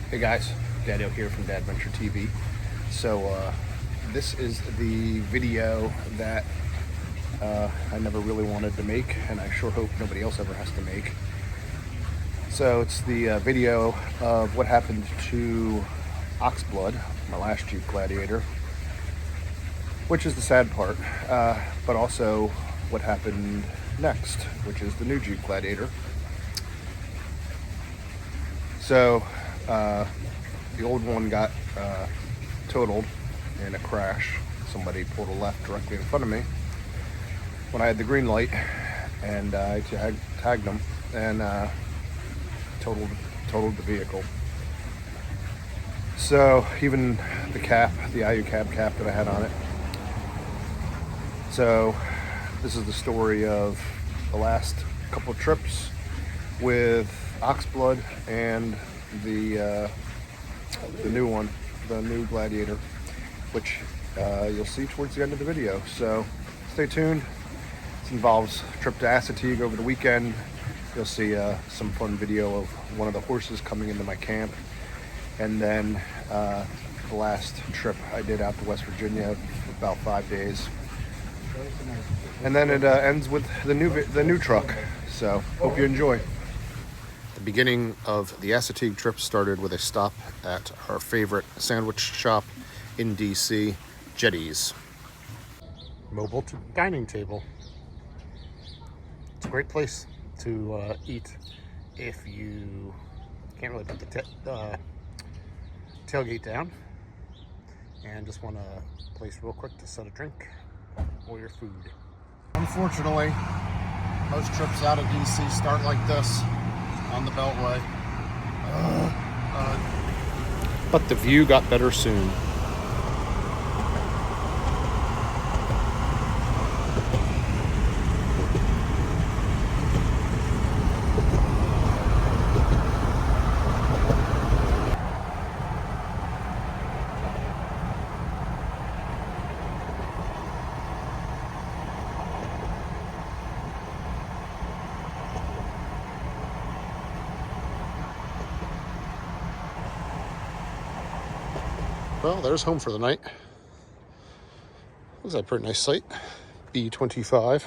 Hey guys, Daddo here from Dadventure TV. So this is the video that I never really wanted to make, and I sure hope nobody else ever has to make. So it's the video of what happened to Oxblood, my last Jeep Gladiator, which is the sad part, but also what happened next, which is the new Jeep Gladiator. So the old one got totaled in a crash. Somebody pulled a left directly in front of me when I had the green light, and I tagged them and totaled the vehicle. So even the cap, the IU cap that I had on it. So this is the story of the last couple of trips with Oxblood and the new one, the new Gladiator, which you'll see towards the end of the video. So stay tuned. This involves a trip to Assateague over the weekend. You'll see some fun video of one of the horses coming into my camp, and then the last trip I did out to West Virginia for about 5 days, and then it ends with the new truck. So hope you enjoy. The beginning of the Assateague trip started with a stop at our favorite sandwich shop in DC, Jetty's. Mobile dining table. It's a great place to eat if you can't really put the tailgate down and just want a place real quick to set a drink or your food. Unfortunately, most trips out of DC start like this, on the Beltway. But the view got better soon. Well, there's home for the night. Looks like a pretty nice site. B25.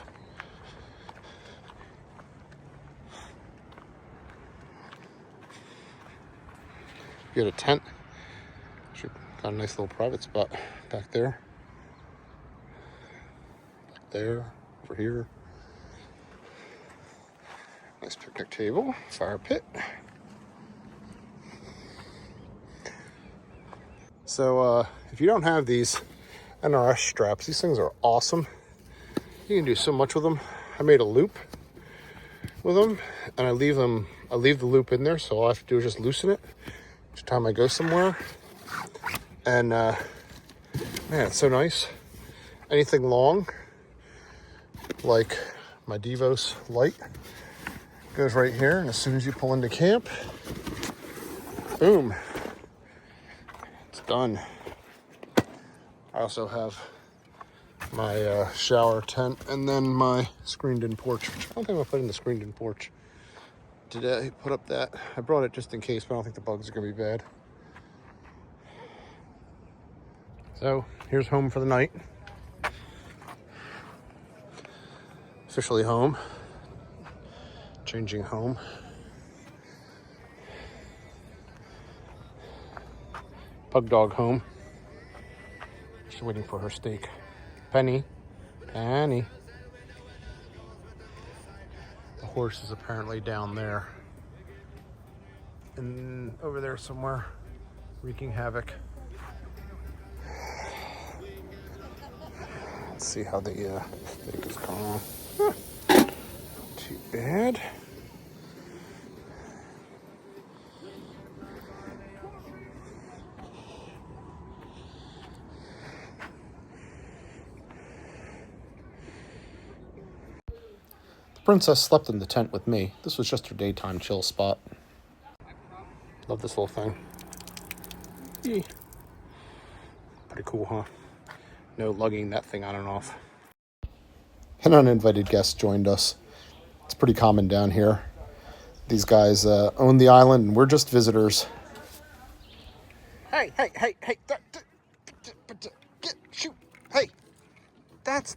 You got a tent. Got a nice little private spot back there. Back there, over here. Nice picnic table, fire pit. So if you don't have these NRS straps, these things are awesome. You can do so much with them. I made a loop with them, and I leave the loop in there, so all I have to do is just loosen it each time I go somewhere. And man, it's so nice. Anything long, like my Devos light, goes right here, and as soon as you pull into camp, boom, done. I also have my shower tent and then my screened-in porch, which I don't think I'll put in the screened-in porch today. Put up that. I brought it just in case, but I don't think the bugs are going to be bad. So here's home for the night. Officially home. Changing home. Pug dog home. She's waiting for her steak. Penny. The horse is apparently down there. And over there somewhere, wreaking havoc. Let's see how the steak is going. Not too bad. Princess slept in the tent with me. This was just her daytime chill spot. Love this little thing. Eee. Pretty cool, huh? No lugging that thing on and off. An uninvited guest joined us. It's pretty common down here. These guys own the island, and we're just visitors. Hey, hey, hey, hey, shoot, hey,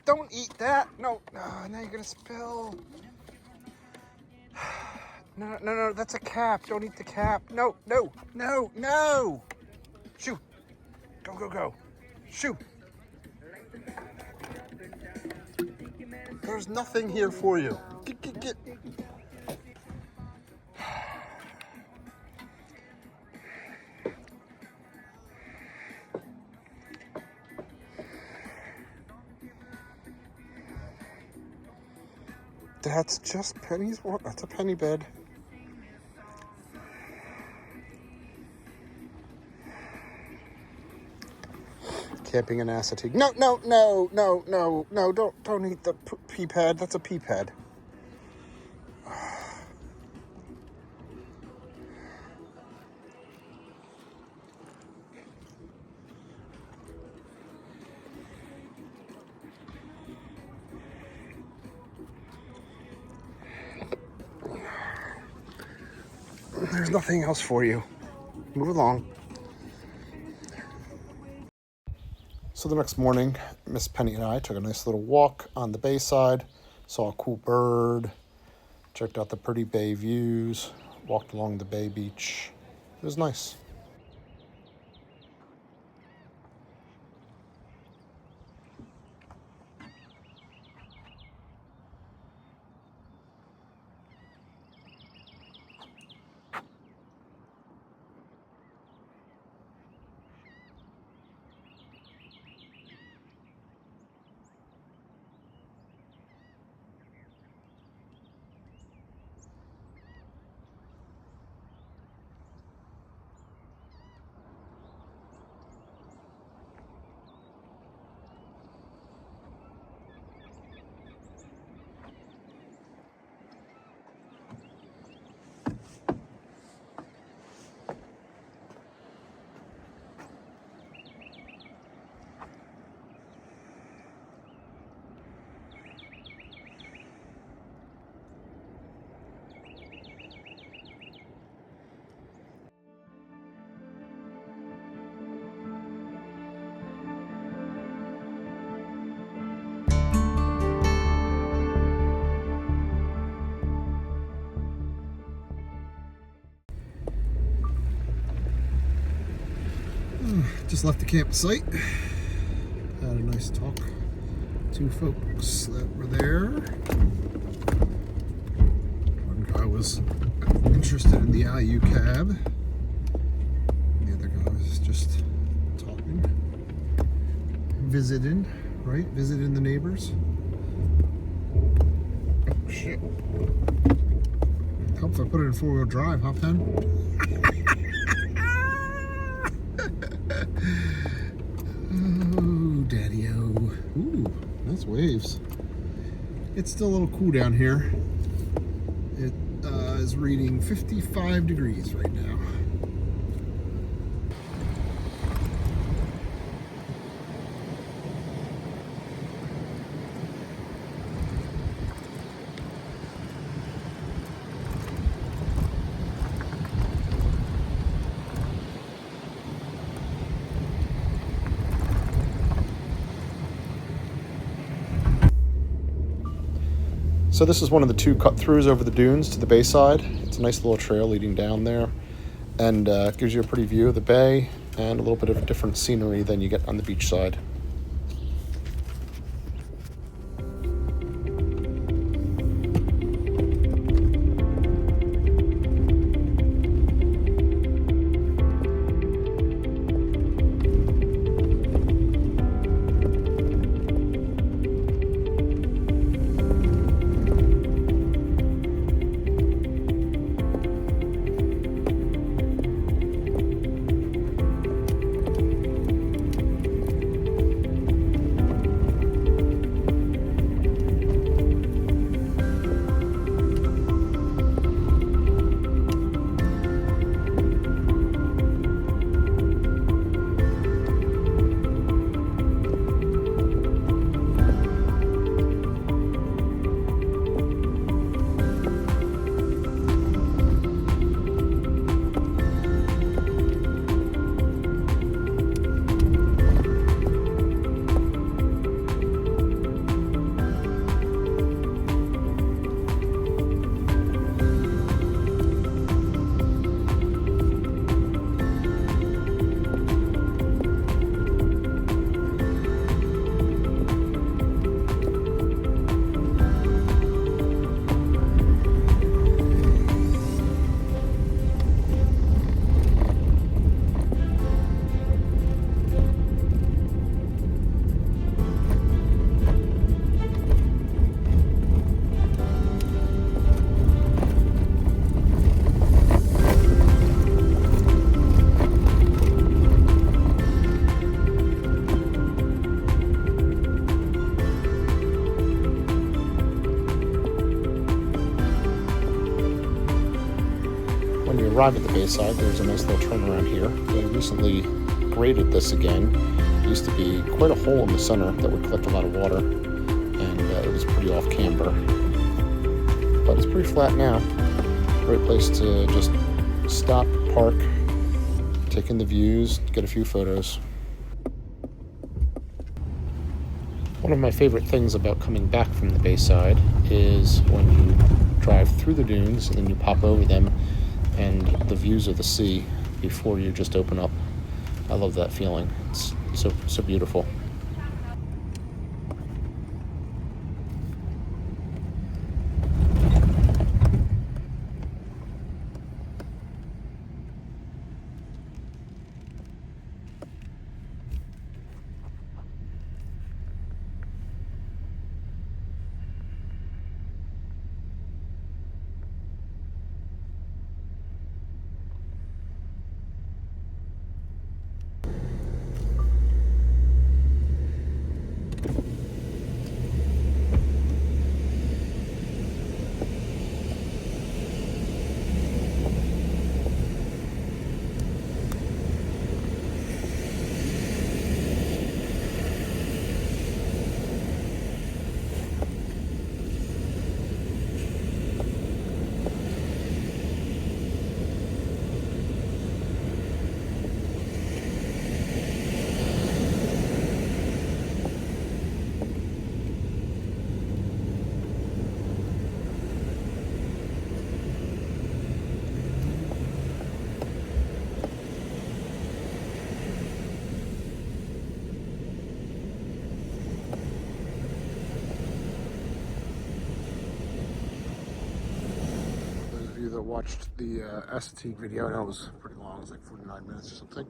don't eat that, no, now you're gonna spill. No, that's a cap, don't eat the cap, no, shoot, go, shoot. There's nothing here for you, get. That's just pennies. What? That's a penny bed. Camping in Assateague. No, don't eat the pee pad. That's a pee pad. There's nothing else for you. Move along. So the next morning, Miss Penny and I took a nice little walk on the bayside, saw a cool bird, checked out the pretty bay views, walked along the bay beach. It was nice. Just left the campsite. Had a nice talk. Two folks that were there. One guy was interested in the IU cab. The other guy was just talking. Visiting, right? Visiting the neighbors. Oh shit. Help if I put it in 4-wheel drive, huh, Pen? Oh, daddy-o. Ooh, nice waves. It's still a little cool down here. It is reading 55 degrees right now. So this is one of the two cut-throughs over the dunes to the bayside. It's a nice little trail leading down there, and gives you a pretty view of the bay and a little bit of a different scenery than you get on the beach side. arrive at the Bayside, there's a nice little turnaround here. They recently graded this again. It used to be quite a hole in the center that would collect a lot of water, and it was pretty off camber. But it's pretty flat now. Great place to just stop, park, take in the views, get a few photos. One of my favorite things about coming back from the Bayside is when you drive through the dunes and then you pop over them and the views of the sea before you just open up. I love that feeling. It's so beautiful. That watched the Assateague video. I know it was pretty long, it was like 49 minutes or something,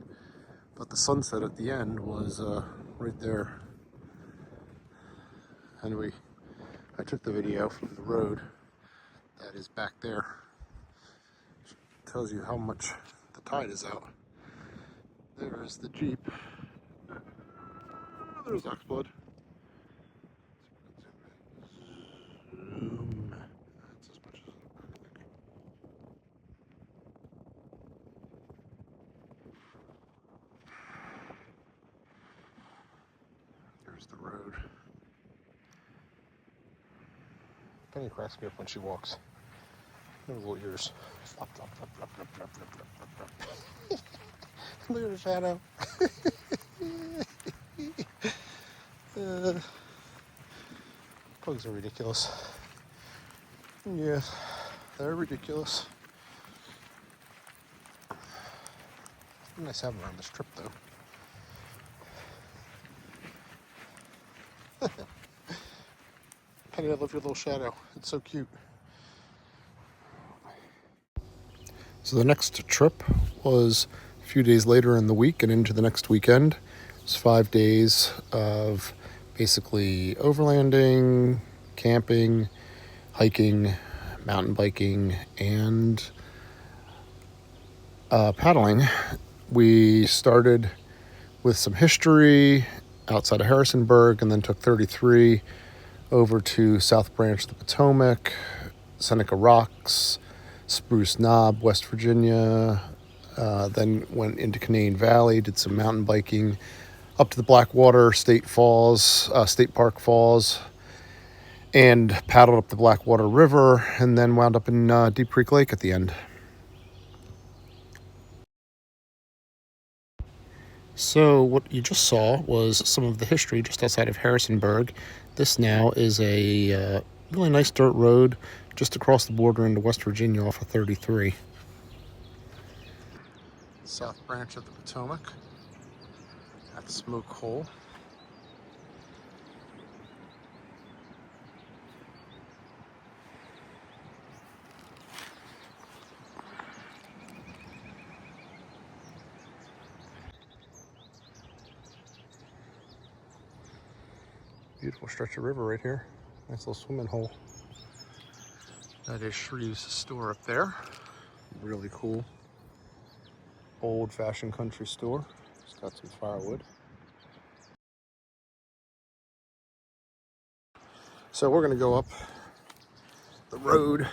but the sunset at the end was right there, and I took the video from the road that is back there. It tells you how much the tide is out. There is the Jeep. There's Oxblood. Zoom. That's as much as there's the road. Penny cracks me up when she walks. Her little ears. Flop, flop, flop, flop, flop, flop, flop, flop, flop, flop. Look at her shadow. Pugs are ridiculous. Yeah, they're ridiculous. Nice having her on this trip, though. Penny, I love your little shadow. It's so cute. So the next trip was a few days later in the week and into the next weekend. It was 5 days of basically overlanding, camping, hiking, mountain biking, and paddling. We started with some history outside of Harrisonburg and then took 33 over to South Branch of the Potomac, Seneca Rocks, Spruce Knob, West Virginia, then went into Canaan Valley, did some mountain biking up to the Blackwater State Park Falls, and paddled up the Blackwater River, and then wound up in Deep Creek Lake at the end. So what you just saw was some of the history just outside of Harrisonburg. This now is a really nice dirt road just across the border into West Virginia off of 33. South Branch of the Potomac at the Smoke Hole. Beautiful stretch of river right here. Nice little swimming hole. That is Shrew's store up there. Really cool. Old-fashioned country store. It's got some firewood. So we're gonna go up the road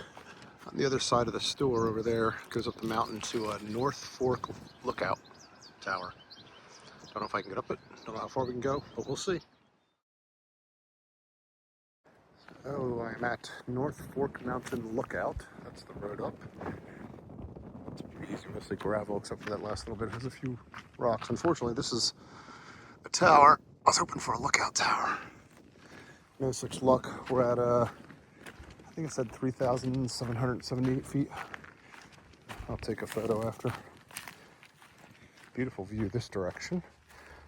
On the other side of the store over there goes up the mountain to a North Fork lookout tower. Don't know if I can get up it, don't know how far we can go, but we'll see. Oh, I'm at North Fork Mountain Lookout. That's the road up. It's pretty easy, mostly gravel except for that last little bit. It has a few rocks. Unfortunately, this is a tower. I was hoping for a lookout tower. No such luck. We're at, I think it said 3,778 feet. I'll take a photo after. Beautiful view this direction.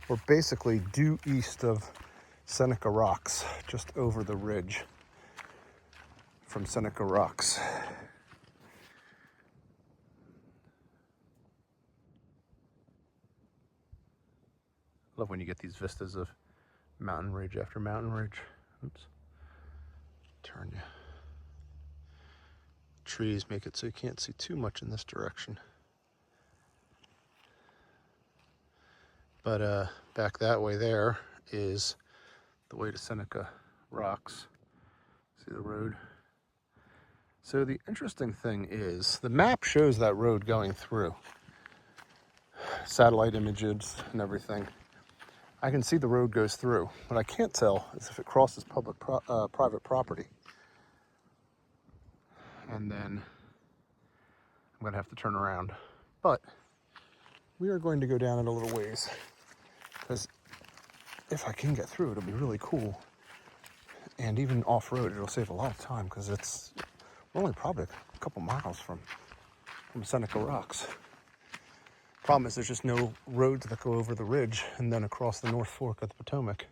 We're basically due east of Seneca Rocks, just over the ridge from Seneca Rocks. Love when you get these vistas of mountain ridge after mountain ridge. Oops. Turn you. Trees make it so you can't see too much in this direction. But back that way there is the way to Seneca Rocks. See the road? So the interesting thing is the map shows that road going through. Satellite images and everything. I can see the road goes through. What I can't tell is if it crosses private property. And then I'm gonna have to turn around. But we are going to go down it a little ways, because if I can get through, it'll be really cool. And even off-road, it'll save a lot of time, because we're only probably a couple miles from Seneca Rocks. Problem is there's just no roads that go over the ridge and then across the North Fork of the Potomac.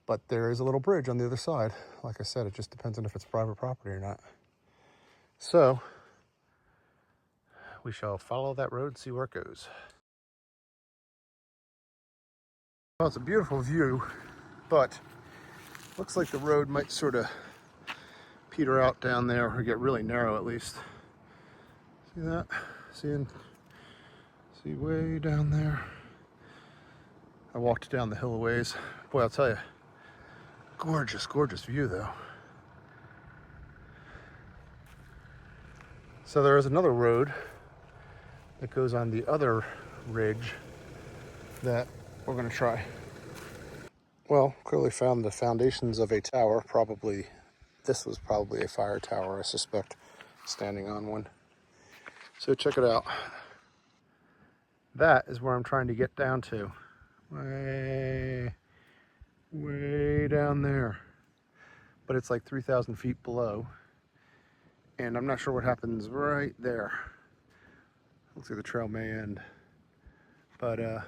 But there is a little bridge on the other side. Like I said, it just depends on if it's private property or not. So we shall follow that road and see where it goes. Well, it's a beautiful view, but looks like the road might sort of peter out down there, or get really narrow at least. See that? See way down there. I walked down the hill a ways. Boy, I'll tell you, gorgeous, gorgeous view though. So there is another road that goes on the other ridge that we're going to try. Well, clearly found the foundations of a tower. This was probably a fire tower, I suspect, standing on one. So check it out. That is where I'm trying to get down to. Way down there. But it's like 3,000 feet below. And I'm not sure what happens right there. Looks like the trail may end. But I'm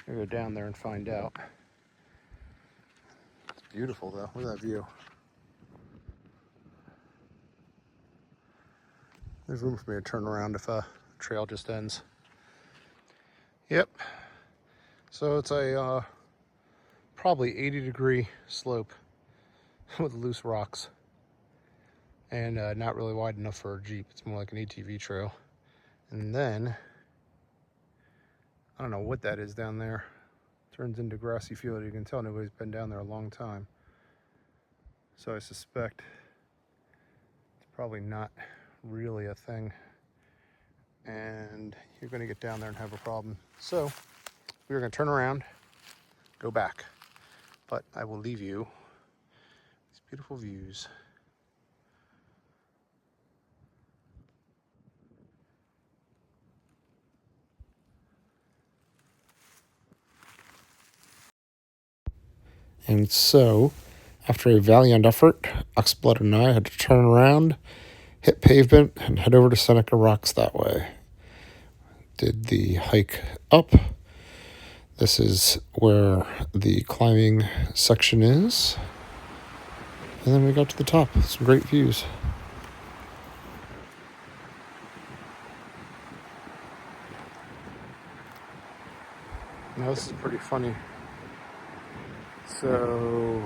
gonna go down there and find out. It's beautiful though, look at that view. There's room for me to turn around if a trail just ends. Yep. So it's a probably 80-degree slope with loose rocks. And not really wide enough for a Jeep. It's more like an ATV trail. And then, I don't know what that is down there. Turns into grassy field. You can tell nobody's been down there a long time. So I suspect it's probably not really a thing. And you're gonna get down there and have a problem. So we're gonna turn around, go back. But I will leave you these beautiful views. And so, after a valiant effort, Oxblood and I had to turn around, hit pavement, and head over to Seneca Rocks that way. Did the hike up. This is where the climbing section is. And then we got to the top. Some great views. Now this is pretty funny. So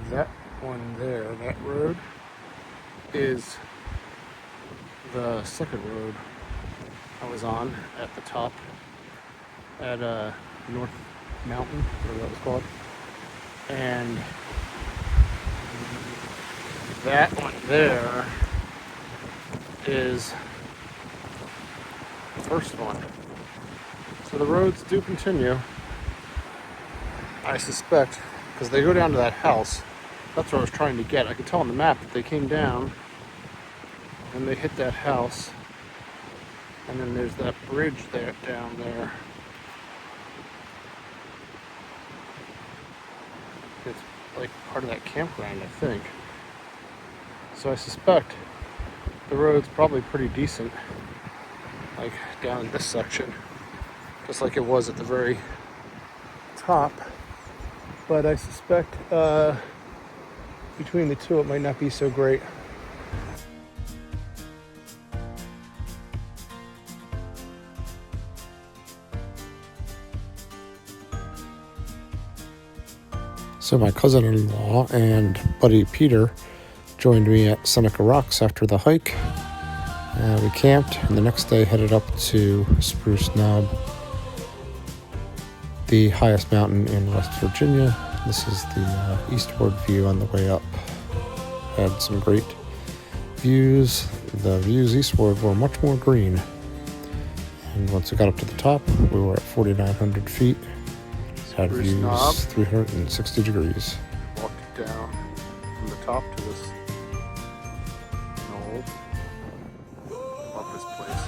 that one there, that road, is the second road I was on at the top at North Mountain, whatever that was called. And that one there is the first one. So the roads do continue, I suspect, because they go down to that house. That's what I was trying to get. I could tell on the map that they came down and they hit that house. And then there's that bridge there down there. It's like part of that campground, I think. So I suspect the road's probably pretty decent, like down in this section, just like it was at the very top. But I suspect between the two it might not be so great. So my cousin-in-law and buddy Peter joined me at Seneca Rocks after the hike. We camped and the next day headed up to Spruce Knob, the highest mountain in West Virginia. This is the eastward view on the way up. Had some great views. The views eastward were much more green. And once we got up to the top, we were at 4,900 feet. Had Spruce views Knob. 360 degrees. Walked down from the top to this knoll. Love this place.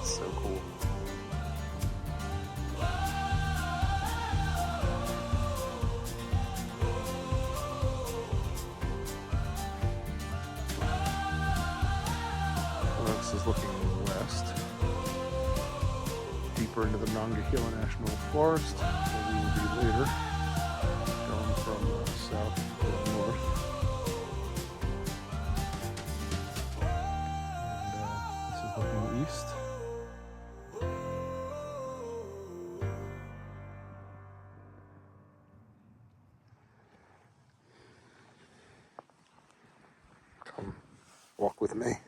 It's so cool. Well, this is looking west, deeper into the Monongahela National Forest, where we will be later, going from south to north. And this is looking east. Come walk with me.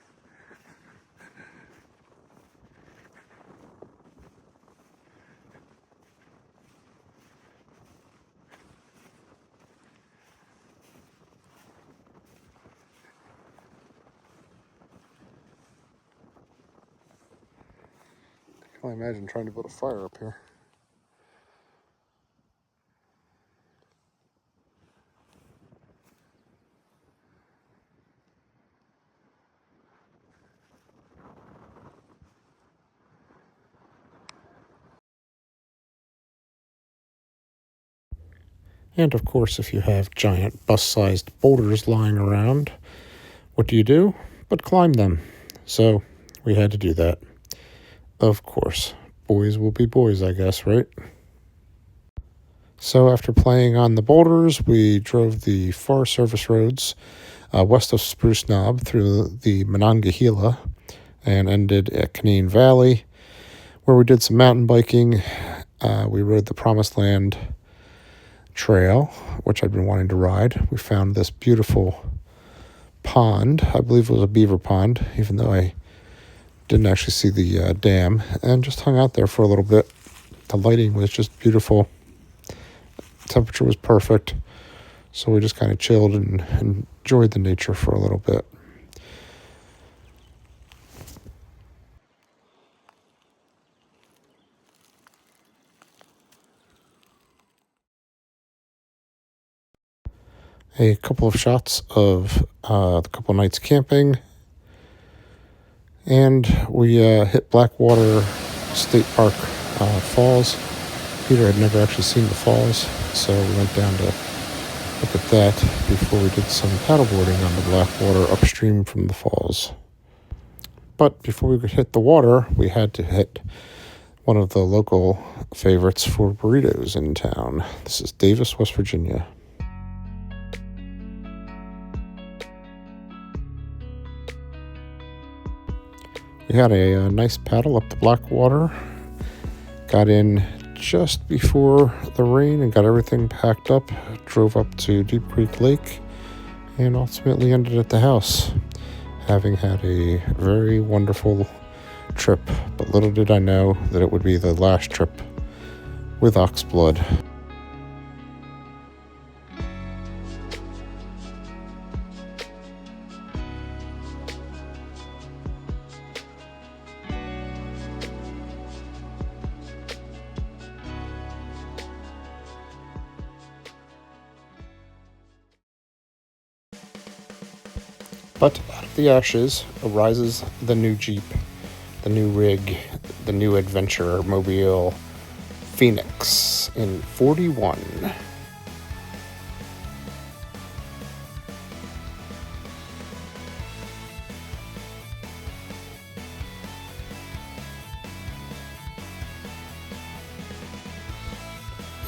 I can only imagine trying to build a fire up here. And of course, if you have giant bus-sized boulders lying around, what do you do but climb them? So we had to do that. Of course, boys will be boys, I guess, right? So after playing on the boulders, we drove the Forest Service roads west of Spruce Knob through the Monongahela and ended at Canaan Valley, where we did some mountain biking. We rode the Promised Land Trail, which I'd been wanting to ride. We found this beautiful pond. I believe it was a beaver pond, even though I didn't actually see the dam, and just hung out there for a little bit. The lighting was just beautiful. Temperature was perfect, so we just kind of chilled and enjoyed the nature for a little bit. A couple of shots of the couple of nights camping, and we hit Blackwater State Park Falls. Peter had never actually seen the falls, so we went down to look at that before we did some paddleboarding on the Blackwater upstream from the falls. But before we could hit the water, we had to hit one of the local favorites for burritos in town. This is Davis, West Virginia. We had a nice paddle up the Blackwater, got in just before the rain and got everything packed up, drove up to Deep Creek Lake, and ultimately ended at the house, having had a very wonderful trip. But little did I know that it would be the last trip with Oxblood. But out of the ashes arises the new Jeep, the new rig, the new adventure mobile Phoenix in 41.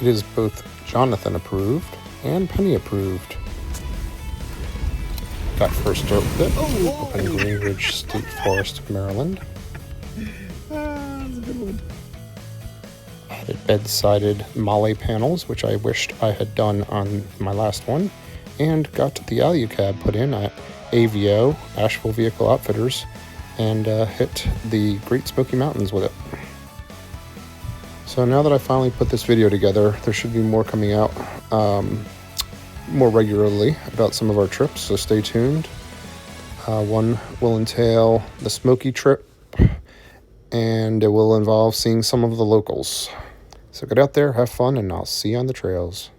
It is both Jonathan approved and Penny approved. Got first start with it up in Greenridge State Forest, Maryland. Added bed-sided Molly panels, which I wished I had done on my last one, and got the Alucab put in at AVO, Asheville Vehicle Outfitters, and hit the Great Smoky Mountains with it. So now that I finally put this video together, there should be more coming out more regularly about some of our trips, so stay tuned. One will entail the Smoky trip, and it will involve seeing some of the locals. So get out there, have fun, and I'll see you on the trails.